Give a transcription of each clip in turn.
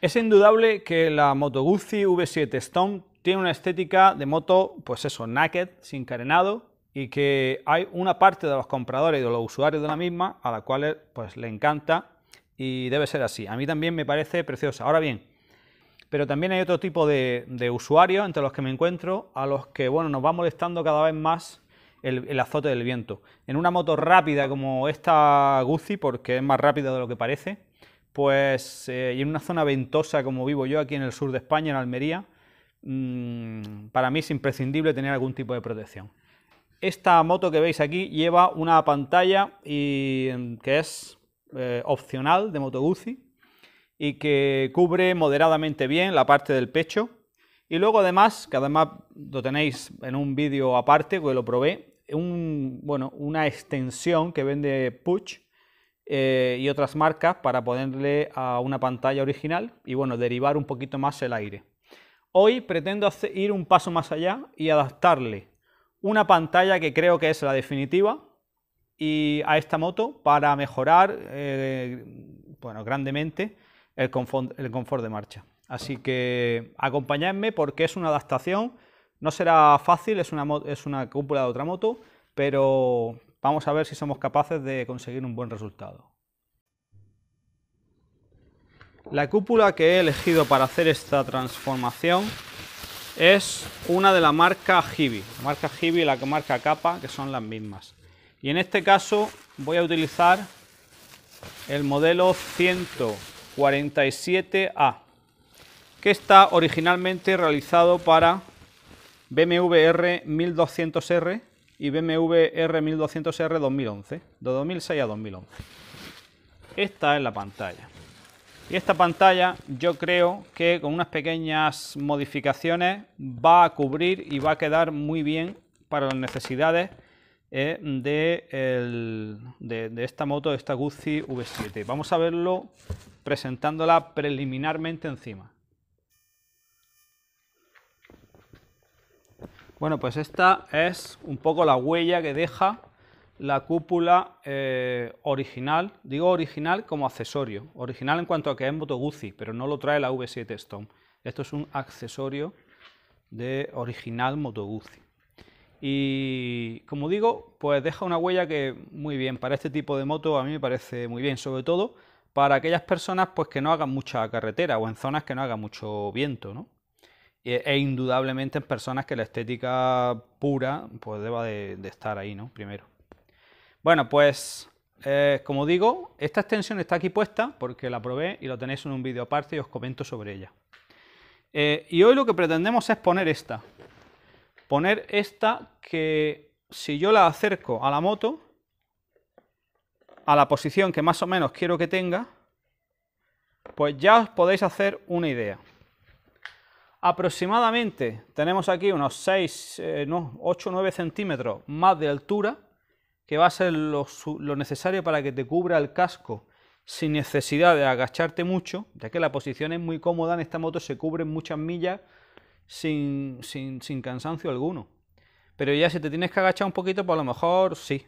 Es indudable que la Moto Guzzi V7 Stone tiene una estética de moto, pues eso, naked, sin carenado, y que hay una parte de los compradores y de los usuarios de la misma a la cual pues le encanta y debe ser así. A mí también me parece preciosa. Ahora bien, pero también hay otro tipo de usuarios entre los que me encuentro, a los que bueno, nos va molestando cada vez más el azote del viento. En una moto rápida como esta Guzzi, porque es más rápida de lo que parece, pues y en una zona ventosa como vivo yo aquí en el sur de España, en Almería, para mí es imprescindible tener algún tipo de protección. Esta moto que veis aquí lleva una pantalla que es opcional de Moto Guzzi y que cubre moderadamente bien la parte del pecho. Y luego además, que además lo tenéis en un vídeo aparte, que lo probé, una extensión que vende Puig y otras marcas para ponerle a una pantalla original y bueno, derivar un poquito más el aire. Hoy pretendo ir un paso más allá y adaptarle una pantalla que creo que es la definitiva y a esta moto para mejorar grandemente el confort de marcha. Así que acompañadme porque es una adaptación, no será fácil, es una cúpula de otra moto, pero vamos a ver si somos capaces de conseguir un buen resultado. La cúpula que he elegido para hacer esta transformación es una de la marca Hibi. La marca Hibi y la marca Kappa, que son las mismas. Y en este caso voy a utilizar el modelo 147A, que está originalmente realizado para BMW R1200R y BMW R1200R 2011, de 2006 a 2011. Esta es la pantalla. Y esta pantalla yo creo que con unas pequeñas modificaciones va a cubrir y va a quedar muy bien para las necesidades de esta moto, de esta Guzzi V7. Vamos a verlo presentándola preliminarmente encima. Bueno, pues esta es un poco la huella que deja la cúpula original. Digo original como accesorio. Original en cuanto a que es Moto Guzzi, pero no lo trae la V7 Stone. Esto es un accesorio de original Moto Guzzi. Y como digo, pues deja una huella que muy bien. Para este tipo de moto a mí me parece muy bien. Sobre todo para aquellas personas pues que no hagan mucha carretera o en zonas que no haga mucho viento, ¿no? E indudablemente en personas que la estética pura pues deba de estar ahí, ¿no? Primero. Bueno, pues como digo, esta extensión está aquí puesta porque la probé y lo tenéis en un vídeo aparte y os comento sobre ella. Y hoy lo que pretendemos es poner esta. Poner esta que si yo la acerco a la moto, a la posición que más o menos quiero que tenga, pues ya os podéis hacer una idea. Aproximadamente tenemos aquí unos 8 o 9 centímetros más de altura, que va a ser lo necesario para que te cubra el casco sin necesidad de agacharte mucho, ya que la posición es muy cómoda en esta moto, se cubren muchas millas sin cansancio alguno. Pero ya si te tienes que agachar un poquito, pues a lo mejor sí.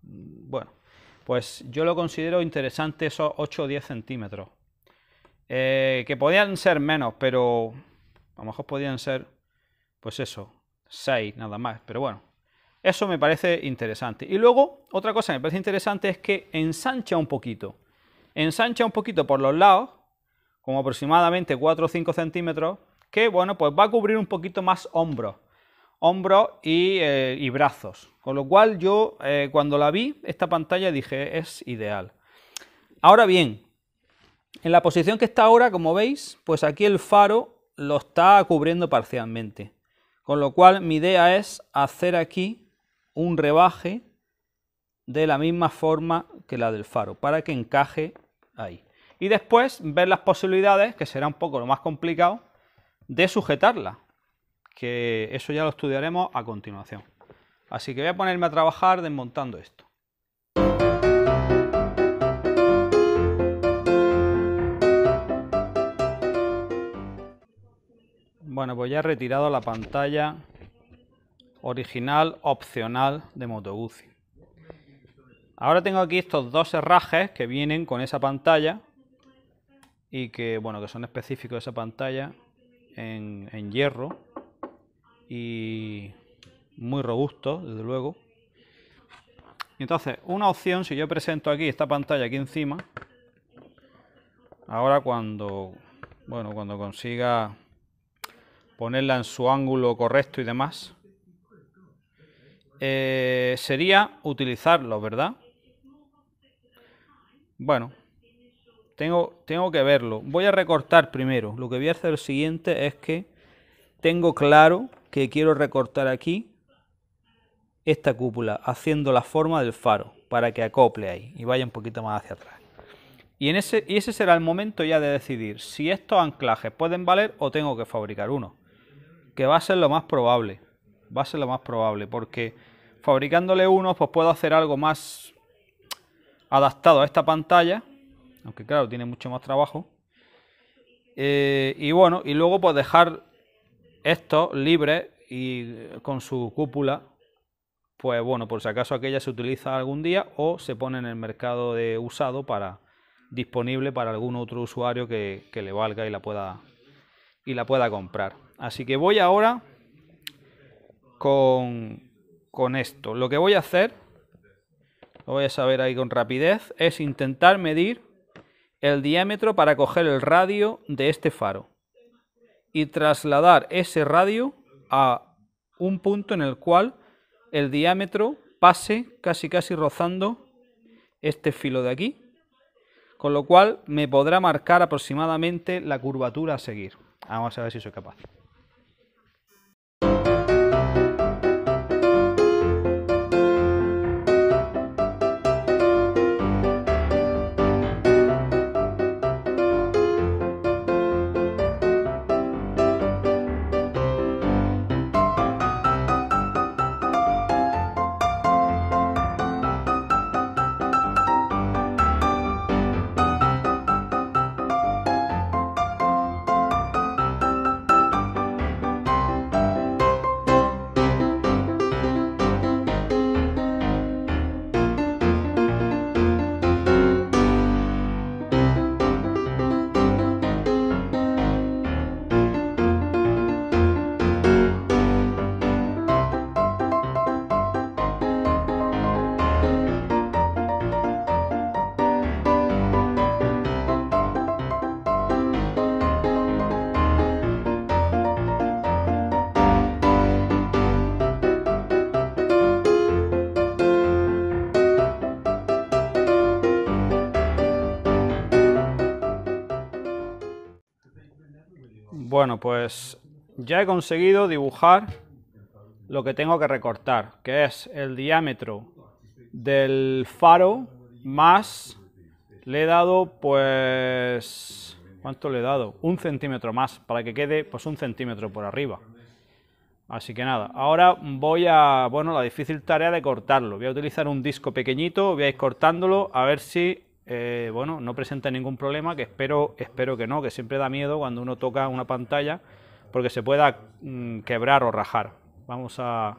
Bueno, pues yo lo considero interesante esos 8 o 10 centímetros. Que podían ser menos, pero a lo mejor podían ser, pues eso, 6 nada más. Pero bueno, eso me parece interesante. Y luego, otra cosa que me parece interesante es que ensancha un poquito. Ensancha un poquito por los lados, como aproximadamente 4 o 5 centímetros, que bueno, pues va a cubrir un poquito más hombros y brazos. Con lo cual yo, cuando la vi, esta pantalla dije, es ideal. Ahora bien, en la posición que está ahora, como veis, pues aquí el faro lo está cubriendo parcialmente. Con lo cual mi idea es hacer aquí un rebaje de la misma forma que la del faro, para que encaje ahí. Y después ver las posibilidades, que será un poco lo más complicado, de sujetarla, que eso ya lo estudiaremos a continuación. Así que voy a ponerme a trabajar desmontando esto. Bueno, pues ya he retirado la pantalla original opcional de Moto Guzzi. Ahora tengo aquí estos dos herrajes que vienen con esa pantalla y que, bueno, que son específicos de esa pantalla en hierro y muy robustos, desde luego. Entonces, una opción, si yo presento aquí esta pantalla aquí encima, ahora cuando consiga ponerla en su ángulo correcto y demás, sería utilizarlo, ¿verdad? Bueno, tengo que verlo. Voy a recortar primero. Lo que voy a hacer lo siguiente es que tengo claro que quiero recortar aquí esta cúpula, haciendo la forma del faro, para que acople ahí y vaya un poquito más hacia atrás. Y ese será el momento ya de decidir si estos anclajes pueden valer o tengo que fabricar uno. Que va a ser lo más probable. Va a ser lo más probable, porque fabricándole uno, pues puedo hacer algo más adaptado a esta pantalla, aunque claro, tiene mucho más trabajo. Y bueno, y luego pues dejar estos libres y con su cúpula, pues bueno, por si acaso aquella se utiliza algún día o se pone en el mercado de usado disponible para algún otro usuario que le valga y la pueda comprar. Así que voy ahora con esto. Lo que voy a hacer, lo voy a saber ahí con rapidez, es intentar medir el diámetro para coger el radio de este faro y trasladar ese radio a un punto en el cual el diámetro pase casi rozando este filo de aquí, con lo cual me podrá marcar aproximadamente la curvatura a seguir. Vamos a ver si soy capaz. Bueno, pues ya he conseguido dibujar lo que tengo que recortar, que es el diámetro del faro más, le he dado pues, ¿cuánto le he dado? 1 centímetro más, para que quede pues 1 centímetro por arriba. Así que nada, ahora voy a, bueno, la difícil tarea de cortarlo. Voy a utilizar un disco pequeñito, voy a ir cortándolo a ver si bueno, no presenta ningún problema, que espero que no, que siempre da miedo cuando uno toca una pantalla porque se pueda quebrar o rajar. Vamos a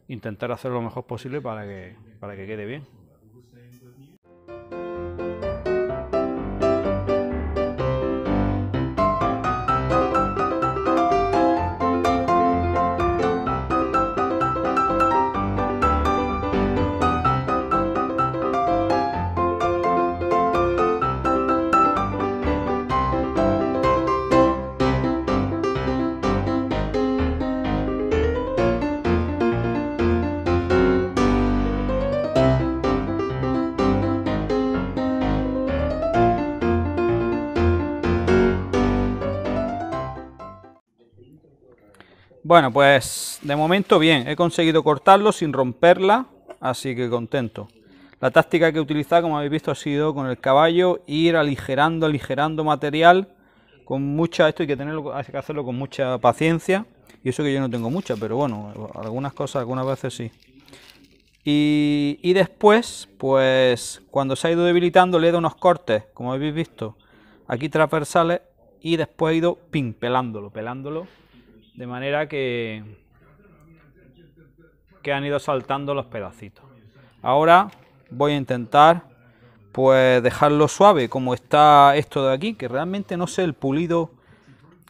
intentar hacerlo lo mejor posible para que quede bien. Bueno, pues de momento bien, he conseguido cortarlo sin romperla, así que contento. La táctica que he utilizado, como habéis visto, ha sido con el caballo ir aligerando material con mucha, esto hay que hacerlo con mucha paciencia, y eso que yo no tengo mucha, pero bueno, algunas cosas, algunas veces sí. Y después, pues cuando se ha ido debilitando, le he dado unos cortes, como habéis visto, aquí transversales, y después he ido pelándolo, de manera que han ido saltando los pedacitos. Ahora voy a intentar pues dejarlo suave, como está esto de aquí, que realmente no sé el pulido.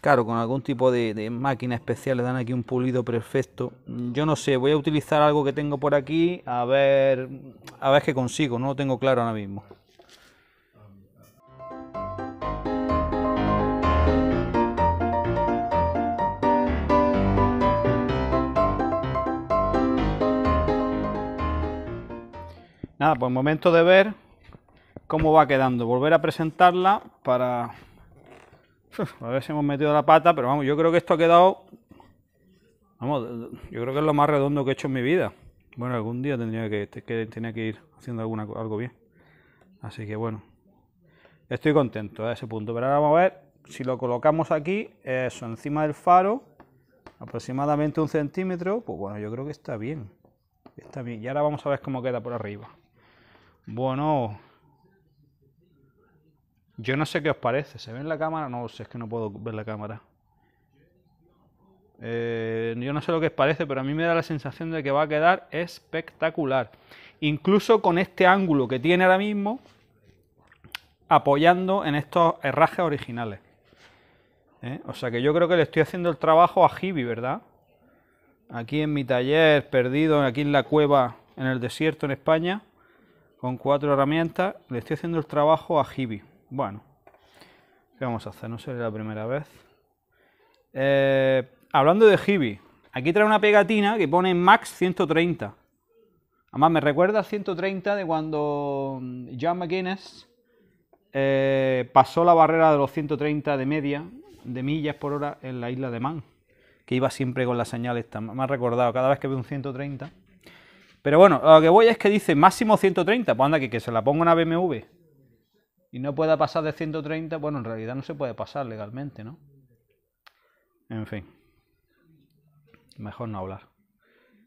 Claro, con algún tipo de máquina especial le dan aquí un pulido perfecto. Yo no sé, voy a utilizar algo que tengo por aquí, a ver qué consigo, no lo tengo claro ahora mismo. Nada, pues momento de ver cómo va quedando, volver a presentarla para... a ver si hemos metido la pata, pero vamos, yo creo que esto ha quedado... Vamos, yo creo que es lo más redondo que he hecho en mi vida. Bueno, algún día tendría que ir haciendo algo bien. Así que bueno, estoy contento a ese punto. Pero ahora vamos a ver si lo colocamos aquí, eso, encima del faro, aproximadamente 1 centímetro. Pues bueno, yo creo que está bien. Está bien. Y ahora vamos a ver cómo queda por arriba. Bueno, yo no sé qué os parece. ¿Se ve en la cámara? No sé, es que no puedo ver la cámara. Yo no sé lo que os parece, pero a mí me da la sensación de que va a quedar espectacular. Incluso con este ángulo que tiene ahora mismo, apoyando en estos herrajes originales. O sea que yo creo que le estoy haciendo el trabajo a Hibi, ¿verdad? Aquí en mi taller, perdido, aquí en la cueva, en el desierto en España, con 4 herramientas, le estoy haciendo el trabajo a Hibi. Bueno, ¿qué vamos a hacer? No será la primera vez. Hablando de Hibi, aquí trae una pegatina que pone Max 130. Además me recuerda a 130 de cuando John McGuinness pasó la barrera de los 130 de media, de millas por hora en la isla de Man, que iba siempre con la señal esta. Me ha recordado cada vez que veo un 130. Pero bueno, lo que voy es que dice máximo 130. Pues anda, que se la ponga una BMW y no pueda pasar de 130, bueno, en realidad no se puede pasar legalmente, ¿no? En fin, mejor no hablar.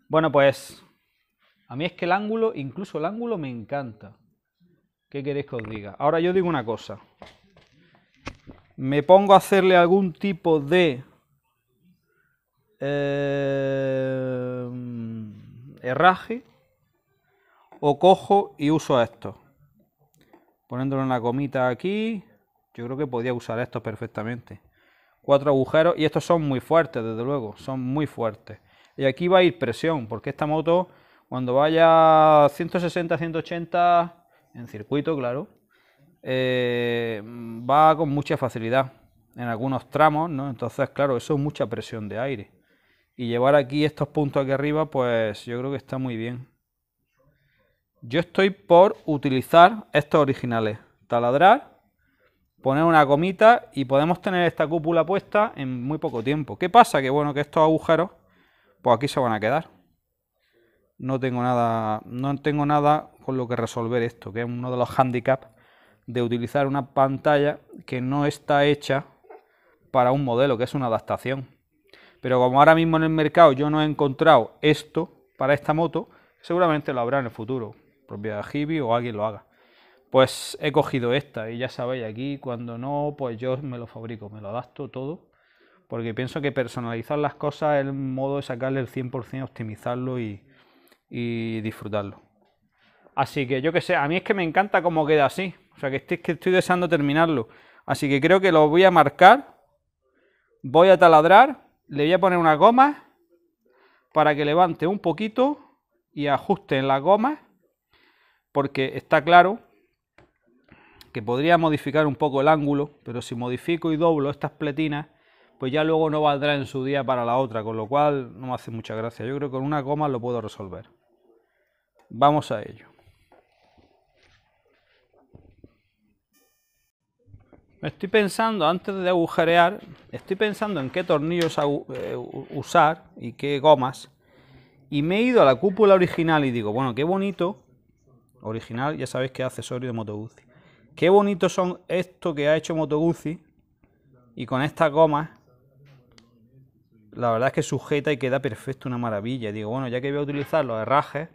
Bueno, pues a mí es que el ángulo, incluso el ángulo me encanta. ¿Qué queréis que os diga? Ahora yo digo una cosa. Me pongo a hacerle algún tipo de herraje o cojo y uso esto. Poniéndole una gomita aquí, yo creo que podía usar esto perfectamente. 4 agujeros y estos son muy fuertes, desde luego, son muy fuertes. Y aquí va a ir presión, porque esta moto cuando vaya 160, 180 en circuito, claro, va con mucha facilidad en algunos tramos, ¿no? Entonces, claro, eso es mucha presión de aire. Y llevar aquí estos puntos aquí arriba, pues yo creo que está muy bien. Yo estoy por utilizar estos originales, taladrar, poner una gomita y podemos tener esta cúpula puesta en muy poco tiempo. ¿Qué pasa? Que bueno, que estos agujeros, pues aquí se van a quedar. No tengo nada con lo que resolver esto, que es uno de los handicaps de utilizar una pantalla que no está hecha para un modelo, que es una adaptación. Pero como ahora mismo en el mercado yo no he encontrado esto para esta moto, seguramente lo habrá en el futuro, propiedad de Hibi o alguien lo haga. Pues he cogido esta y ya sabéis, aquí cuando no, pues yo me lo fabrico, me lo adapto todo, porque pienso que personalizar las cosas es el modo de sacarle el 100%, optimizarlo y disfrutarlo. Así que yo que sé, a mí es que me encanta cómo queda así, o sea que estoy deseando terminarlo. Así que creo que lo voy a marcar, voy a taladrar, le voy a poner una goma para que levante un poquito y ajuste en las gomas, porque está claro que podría modificar un poco el ángulo, pero si modifico y doblo estas pletinas, pues ya luego no valdrá en su día para la otra, con lo cual no me hace mucha gracia. Yo creo que con una goma lo puedo resolver. Vamos a ello. Estoy pensando, antes de agujerear, estoy pensando en qué tornillos usar y qué gomas. Y me he ido a la cúpula original y digo, bueno, qué bonito. Original, ya sabéis que es accesorio de Moto Guzzi. Qué bonitos son estos que ha hecho Moto Guzzi. Y con estas gomas, la verdad es que sujeta y queda perfecto, una maravilla. Digo, bueno, ya que voy a utilizar los herrajes,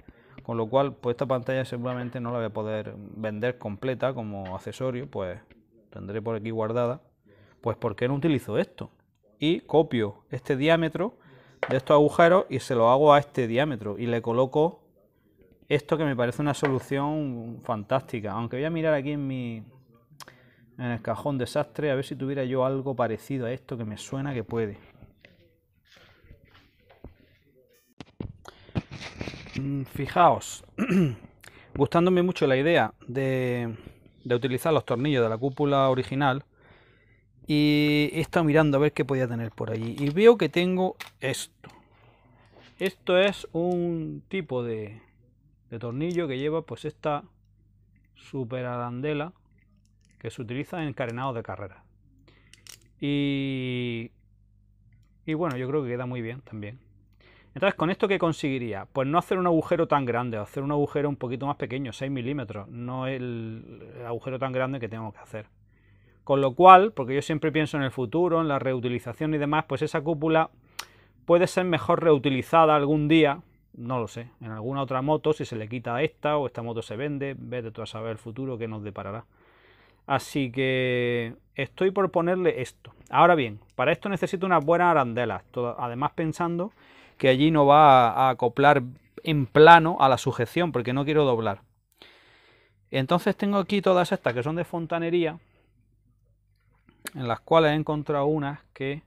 con lo cual, pues esta pantalla seguramente no la voy a poder vender completa como accesorio, pues tendré por aquí guardada. Pues ¿por qué no utilizo esto? Y copio este diámetro de estos agujeros y se lo hago a este diámetro y le coloco esto que me parece una solución fantástica. Aunque voy a mirar aquí en el cajón desastre a ver si tuviera yo algo parecido a esto que me suena que puede. Fijaos, gustándome mucho la idea de utilizar los tornillos de la cúpula original, y he estado mirando a ver qué podía tener por allí y veo que tengo esto. Esto es un tipo de tornillo que lleva pues esta super arandela que se utiliza en carenados de carrera. Y bueno, yo creo que queda muy bien también. Entonces, ¿con esto qué conseguiría? Pues no hacer un agujero tan grande, hacer un agujero un poquito más pequeño, 6 milímetros, no el agujero tan grande que tengo que hacer. Con lo cual, porque yo siempre pienso en el futuro, en la reutilización y demás, pues esa cúpula puede ser mejor reutilizada algún día, no lo sé, en alguna otra moto, si se le quita a esta o esta moto se vende, vete tú a saber el futuro que nos deparará. Así que estoy por ponerle esto. Ahora bien, para esto necesito unas buenas arandelas, además pensando que allí no va a acoplar en plano a la sujeción, porque no quiero doblar. Entonces tengo aquí todas estas que son de fontanería, en las cuales he encontrado unas que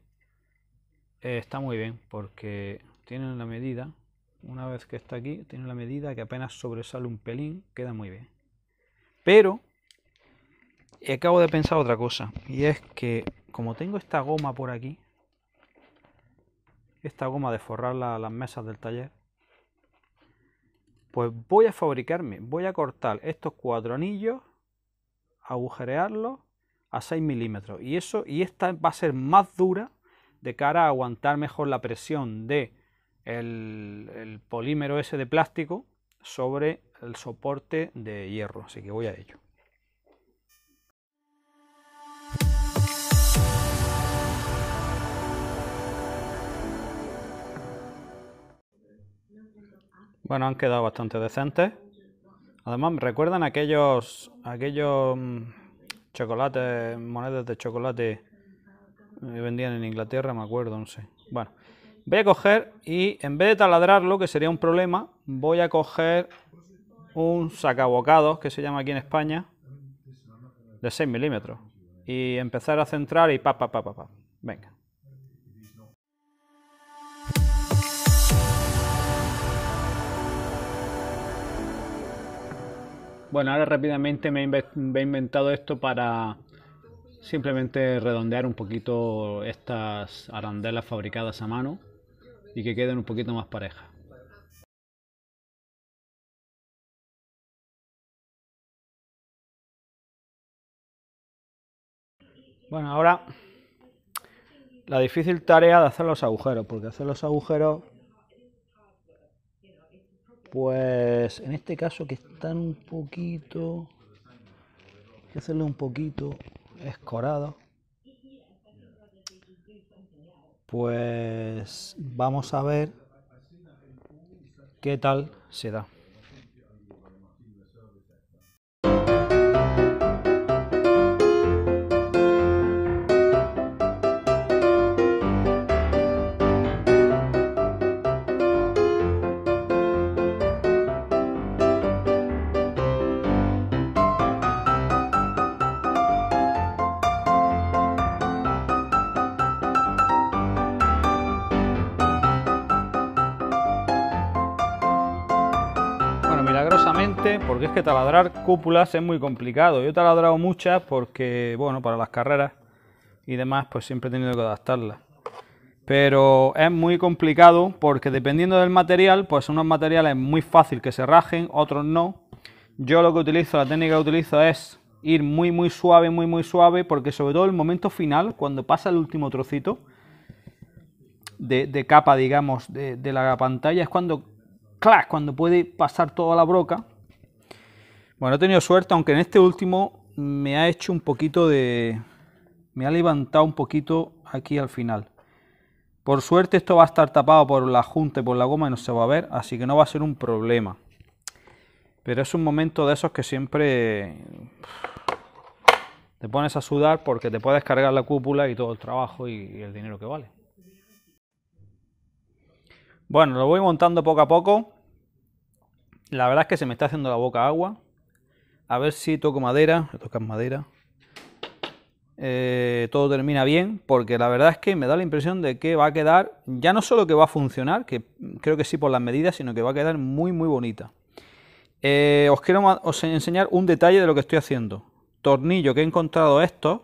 está muy bien, porque tienen la medida, una vez que está aquí, tiene la medida que apenas sobresale un pelín, queda muy bien. Pero acabo de pensar otra cosa, y es que como tengo esta goma por aquí, esta goma de forrar las mesas del taller, pues voy a cortar estos 4 anillos, agujerearlos a 6 milímetros, y esta va a ser más dura de cara a aguantar mejor la presión de el polímero ese de plástico sobre el soporte de hierro, así que voy a ello. Bueno, han quedado bastante decentes. Además me recuerdan aquellos chocolates, monedas de chocolate que vendían en Inglaterra, me acuerdo, no sé. Bueno, voy a coger y en vez de taladrarlo, que sería un problema, voy a coger un sacabocados, que se llama aquí en España, de 6 milímetros. Y empezar a centrar y pa. Venga. Bueno, ahora rápidamente me he inventado esto para simplemente redondear un poquito estas arandelas fabricadas a mano y que queden un poquito más parejas. Bueno, ahora la difícil tarea de hacer los agujeros, porque hacer los agujeros, pues en este caso que están un poquito, hay que hacerle un poquito escorado, pues vamos a ver qué tal se da. Milagrosamente, porque es que taladrar cúpulas es muy complicado. Yo he taladrado muchas porque, bueno, para las carreras y demás, pues siempre he tenido que adaptarlas. Pero es muy complicado porque dependiendo del material, pues unos materiales es muy fácil que se rajen, otros no. Yo lo que utilizo, la técnica que utilizo es ir muy suave, porque sobre todo el momento final, cuando pasa el último trocito de capa, digamos, de la pantalla, es cuando puede pasar toda la broca. Bueno, he tenido suerte, aunque en este último me ha hecho un poquito de... me ha levantado un poquito aquí al final. Por suerte esto va a estar tapado por la junta y por la goma y no se va a ver, así que no va a ser un problema. Pero es un momento de esos que siempre te pones a sudar porque te puedes cargar la cúpula y todo el trabajo y el dinero que vale. Bueno, lo voy montando poco a poco. La verdad es que se me está haciendo la boca agua. A ver si toco madera. Voy a tocar madera. Todo termina bien, porque la verdad es que me da la impresión de que va a quedar, ya no solo que va a funcionar, que creo que sí por las medidas, sino que va a quedar muy muy bonita. Os quiero enseñar un detalle de lo que estoy haciendo. Tornillo que he encontrado estos,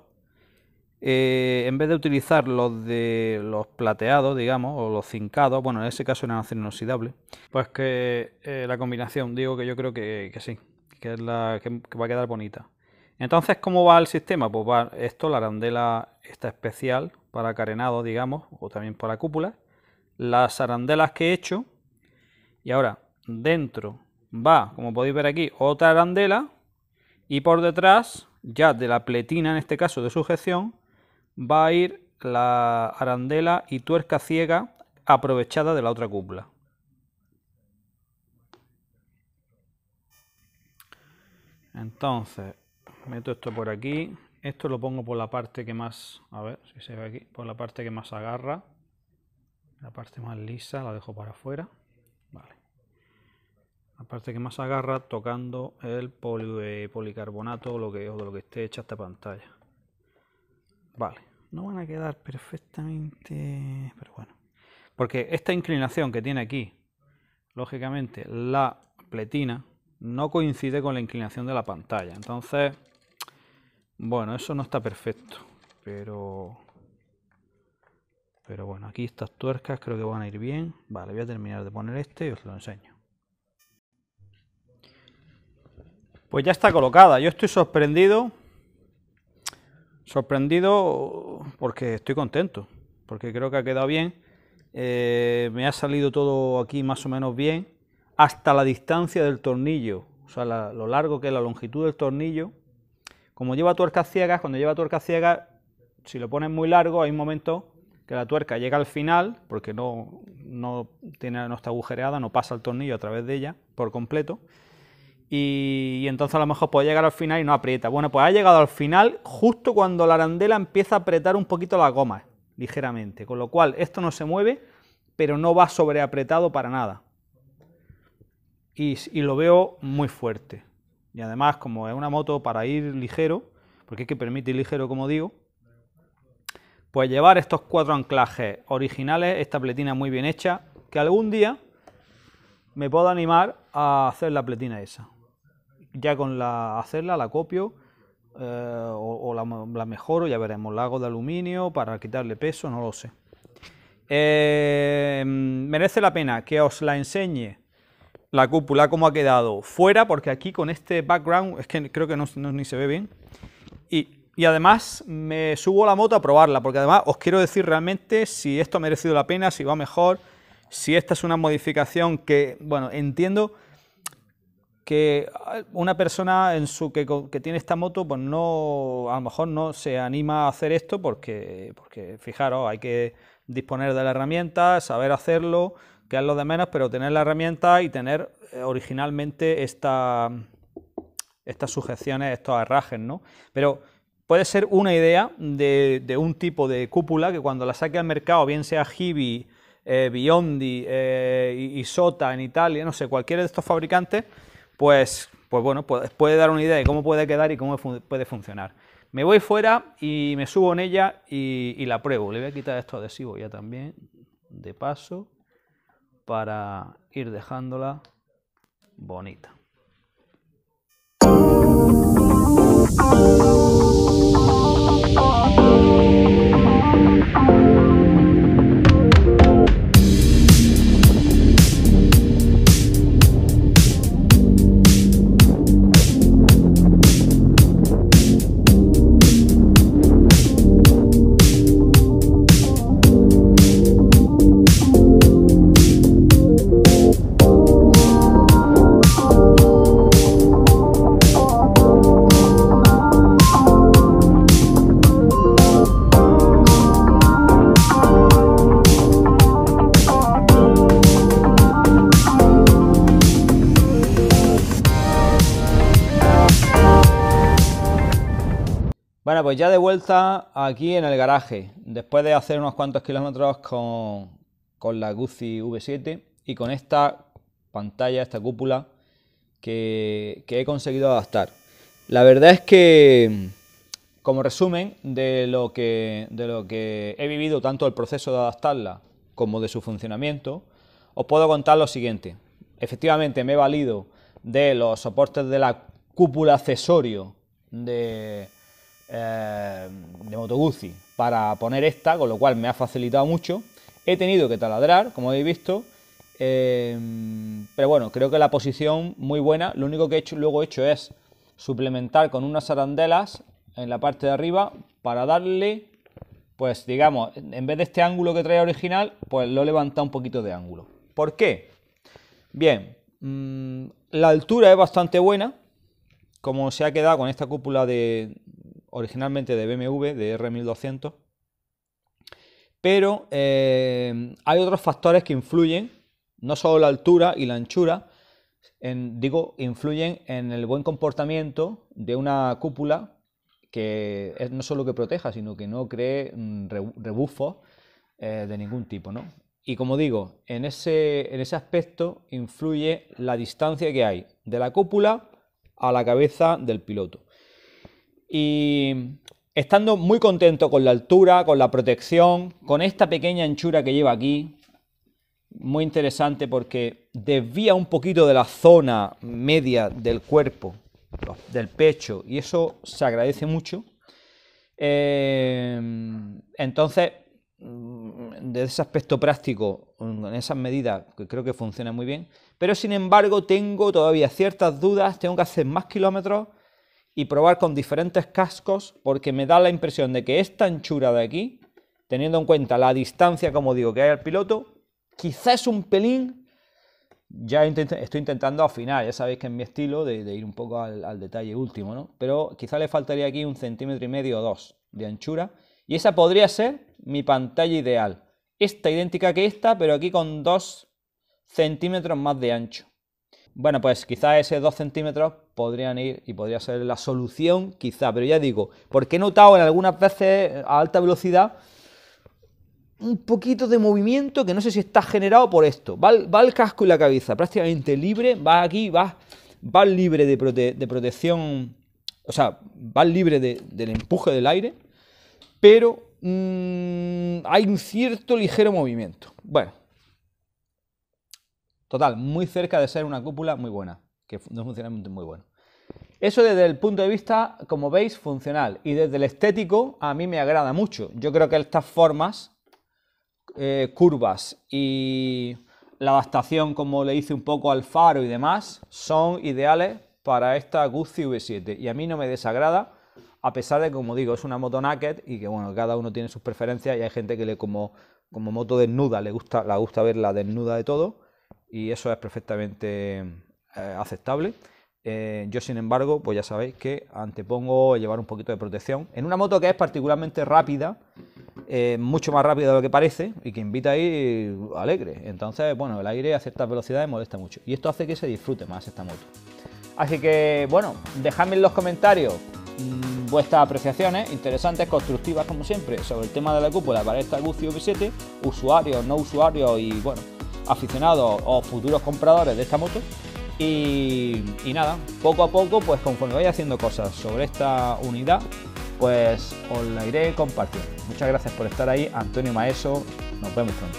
en vez de utilizar los plateados, digamos, o los zincados, bueno, en ese caso eran acero inoxidable, pues que la combinación, digo que yo creo que sí, que es que va a quedar bonita. Entonces, ¿cómo va el sistema? Pues va esto, la arandela esta especial para carenado, digamos, o también para cúpulas, las arandelas que he hecho, y ahora dentro va, como podéis ver aquí, otra arandela, y por detrás, ya de la pletina, en este caso de sujeción, va a ir la arandela y tuerca ciega aprovechada de la otra cúpula. Entonces, meto esto por aquí, esto lo pongo por la parte que más, a ver si se ve aquí, por la parte que más agarra, la parte más lisa la dejo para afuera, vale. La parte que más agarra tocando el policarbonato o de lo que esté hecha esta pantalla. Vale, no van a quedar perfectamente, pero bueno. Porque esta inclinación que tiene aquí, lógicamente la pletina, no coincide con la inclinación de la pantalla. Entonces, bueno, eso no está perfecto. Pero bueno, aquí estas tuercas creo que van a ir bien. Vale, voy a terminar de poner este y os lo enseño. Pues ya está colocada. Yo estoy sorprendido. Sorprendido porque estoy contento. Porque creo que ha quedado bien. Me ha salido todo aquí más o menos bien. Hasta la distancia del tornillo. O sea, lo largo que es la longitud del tornillo. Como lleva tuercas ciegas, cuando lleva tuercas ciegas, si lo pones muy largo, hay un momento que la tuerca llega al final, porque no está agujereada, no pasa el tornillo a través de ella por completo. Y entonces a lo mejor puede llegar al final y no aprieta. Bueno, pues ha llegado al final justo cuando la arandela empieza a apretar un poquito las gomas, ligeramente. Con lo cual esto no se mueve, pero no va sobreapretado para nada. Y lo veo muy fuerte. Y además, como es una moto para ir ligero, porque hay que permitir ligero, como digo, pues llevar estos 4 anclajes originales, esta pletina muy bien hecha, que algún día me puedo animar a hacer la pletina esa. Ya con hacerla la copio o la mejoro, ya veremos, la hago de aluminio para quitarle peso, no lo sé. Merece la pena que os la enseñe la cúpula cómo ha quedado fuera, porque aquí con este background es que creo que ni se ve bien. Y además me subo a la moto a probarla, porque además os quiero decir realmente si esto ha merecido la pena, si va mejor, si esta es una modificación que, bueno, entiendo que una persona que tiene esta moto, pues no, a lo mejor no se anima a hacer esto porque fijaros, hay que disponer de la herramienta, saber hacerlo, que es lo de menos, pero tener la herramienta y tener originalmente estas sujeciones, estos herrajes, ¿no? Pero puede ser una idea de un tipo de cúpula que cuando la saque al mercado, bien sea Hibi, Biondi, Isota en Italia, no sé, cualquiera de estos fabricantes, pues bueno, puede dar una idea de cómo puede quedar y cómo puede funcionar. Me voy fuera y me subo en ella y la pruebo. Le voy a quitar estos adhesivos ya también, de paso, para ir dejándola bonita. Bueno, pues ya de vuelta aquí en el garaje, después de hacer unos cuantos kilómetros con la Guzzi V7 y con esta pantalla, esta cúpula, que he conseguido adaptar. La verdad es que, como resumen de lo que he vivido, tanto el proceso de adaptarla como de su funcionamiento, os puedo contar lo siguiente. Efectivamente me he valido de los soportes de la cúpula accesorio de Moto Guzzi para poner esta, con lo cual me ha facilitado mucho. He tenido que taladrar, como habéis visto, pero bueno, creo que la posición muy buena. Lo único que luego he hecho es suplementar con unas arandelas en la parte de arriba para darle, pues digamos, en vez de este ángulo que traía original, pues lo he levantado un poquito de ángulo. ¿Por qué? Bien, la altura es bastante buena, como se ha quedado con esta cúpula originalmente de BMW, de R1200, pero hay otros factores que influyen, no solo la altura y la anchura, influyen en el buen comportamiento de una cúpula que es no solo que proteja, sino que no cree rebufos de ningún tipo, ¿no? Y como digo, en ese aspecto influye la distancia que hay de la cúpula a la cabeza del piloto. Y estando muy contento con la altura, con la protección, con esta pequeña anchura que lleva aquí, muy interesante porque desvía un poquito de la zona media del cuerpo, del pecho, y eso se agradece mucho. Entonces, desde ese aspecto práctico, en esas medidas, que creo que funciona muy bien, pero sin embargo tengo todavía ciertas dudas, tengo que hacer más kilómetros y probar con diferentes cascos, porque me da la impresión de que esta anchura de aquí, teniendo en cuenta la distancia, como digo, que hay al piloto, quizás un pelín, ya estoy intentando afinar, ya sabéis que es mi estilo de ir un poco al detalle último, ¿no? Pero quizás le faltaría aquí 1,5 cm o 2 de anchura, y esa podría ser mi pantalla ideal. Esta idéntica que esta, pero aquí con 2 centímetros más de ancho. Bueno, pues quizás esos 2 centímetros podrían ir y podría ser la solución, quizá, pero ya digo, porque he notado en algunas veces a alta velocidad un poquito de movimiento que no sé si está generado por esto. Va el casco y la cabeza prácticamente libre, va aquí, va libre de protección, o sea, va libre del empuje del aire, pero hay un cierto ligero movimiento. Bueno, total, muy cerca de ser una cúpula muy buena, que es un funcionamiento muy bueno. Eso desde el punto de vista, como veis, funcional, y desde el estético a mí me agrada mucho. Yo creo que estas formas, curvas y la adaptación, como le hice un poco al faro y demás, son ideales para esta Guzzi V7, y a mí no me desagrada, a pesar de que, como digo, es una moto naked y que, bueno, cada uno tiene sus preferencias, y hay gente que como moto desnuda le gusta verla desnuda de todo, y eso es perfectamente aceptable. Yo, sin embargo, pues ya sabéis que antepongo llevar un poquito de protección en una moto que es particularmente rápida, mucho más rápida de lo que parece, y que invita a ir alegre. Entonces, bueno, el aire a ciertas velocidades molesta mucho, y esto hace que se disfrute más esta moto. Así que, bueno, dejadme en los comentarios vuestras apreciaciones interesantes, constructivas como siempre, sobre el tema de la cúpula para esta Guzzi V7, usuarios, no usuarios y, bueno, aficionados o futuros compradores de esta moto. Y nada, poco a poco, pues conforme vaya haciendo cosas sobre esta unidad, pues os la iré compartiendo. Muchas gracias por estar ahí, Antonio Maeso, nos vemos pronto.